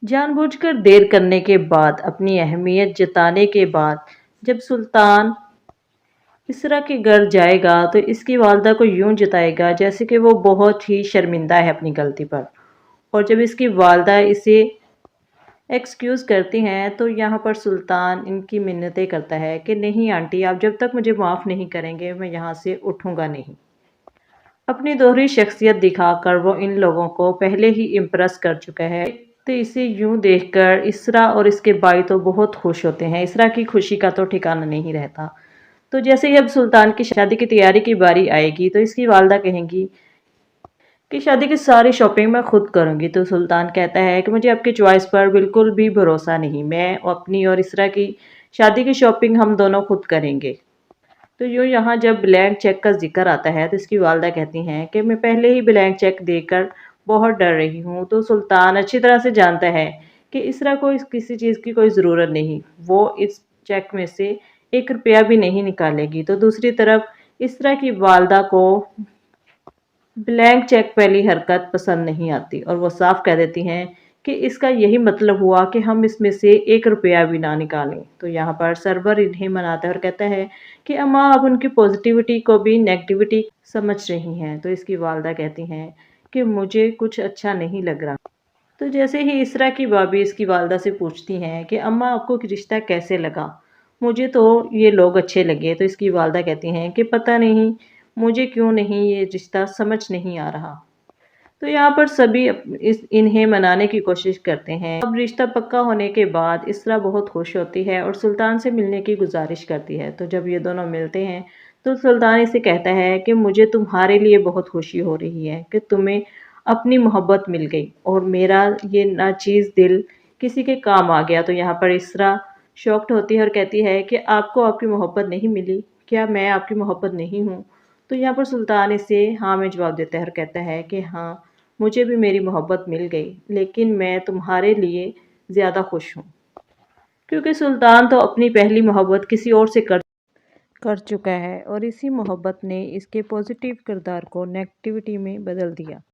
جان بوجھ کر دیر کرنے کے بعد اپنی اہمیت جتانے کے بعد جب سلطان اسرا کے گھر جائے گا تو اس کی والدہ کو یوں جتائے گا جیسے کہ وہ بہت ہی شرمندہ ہے اپنی غلطی پر۔ اور جب اس کی والدہ اسے ایکسکیوز کرتی ہیں تو یہاں پر سلطان ان کی منتیں کرتا ہے کہ نہیں آنٹی، آپ جب تک مجھے معاف نہیں کریں گے میں یہاں سے اٹھوں گا نہیں۔ اپنی دوہری شخصیت دکھا کر وہ ان لوگوں کو پہلے ہی امپریس کر چکا ہے۔ تو اسے یوں دیکھ کر اسرا اور اس کے بھائی تو بہت خوش ہوتے ہیں۔ اسرا کی خوشی کا تو ٹھکانہ نہیں رہتا۔ تو جیسے ہی اب سلطان کی شادی کی تیاری کی باری آئے گی تو اس کی والدہ کہیں گی کہ شادی کی ساری شاپنگ میں خود کروں گی۔ تو سلطان کہتا ہے کہ مجھے آپ کی چوائس پر بالکل بھی بھروسہ نہیں، میں اپنی اور اسرا کی شادی کی شاپنگ ہم دونوں خود کریں گے۔ تو یہاں جب بلینک چیک کا ذکر آتا ہے تو اس کی والدہ کہتی ہیں کہ میں پہلے ہی بلینک چیک دے کر بہت ڈر رہی ہوں۔ تو سلطان اچھی طرح سے جانتا ہے کہ اسرا کو کسی چیز کی کوئی ضرورت نہیں، وہ اس چیک میں سے 1 روپیہ بھی نہیں نکالے گی۔ تو دوسری طرف اسرا کی والدہ کو بلینک چیک پہلی حرکت پسند نہیں آتی اور وہ صاف کہہ دیتی ہیں کہ اس کا یہی مطلب ہوا کہ ہم اس میں سے 1 روپیہ بھی نہ نکالیں۔ تو یہاں پر سرور انہیں مناتا ہے اور کہتا ہے کہ اماں آپ ان کی پوزیٹیوٹی کو بھی نیگیٹیوٹی سمجھ رہی ہیں۔ تو اس کی والدہ کہتی ہیں کہ مجھے کچھ اچھا نہیں لگ رہا۔ تو جیسے ہی اسرا کی بھابھی اس کی والدہ سے پوچھتی ہیں کہ اماں آپ کو رشتہ کیسے لگا، مجھے تو یہ لوگ اچھے لگے۔ تو اس کی والدہ کہتی ہیں کہ پتہ نہیں مجھے کیوں نہیں یہ رشتہ سمجھ نہیں آ رہا۔ تو یہاں پر سبھی انہیں منانے کی کوشش کرتے ہیں۔ اب رشتہ پکا ہونے کے بعد اسرا بہت خوش ہوتی ہے اور سلطان سے ملنے کی گزارش کرتی ہے۔ تو جب یہ دونوں ملتے ہیں تو سلطان اسے کہتا ہے کہ مجھے تمہارے لیے بہت خوشی ہو رہی ہے کہ تمہیں اپنی محبت مل گئی اور میرا یہ ناچیز دل کسی کے کام آ گیا۔ تو یہاں پر اسرا شاکڈ ہوتی ہے اور کہتی ہے کہ آپ کو آپ کی محبت نہیں ملی، کیا میں آپ کی محبت نہیں ہوں؟ تو یہاں پر سلطان اسے ہاں میں جواب دیتا ہے اور کہتا ہے کہ ہاں مجھے بھی میری محبت مل گئی، لیکن میں تمہارے لیے زیادہ خوش ہوں، کیونکہ سلطان تو اپنی پہلی محبت کسی اور سے کر چکا ہے اور اسی محبت نے اس کے پازیٹیو کردار کو نیگیٹیوٹی میں بدل دیا۔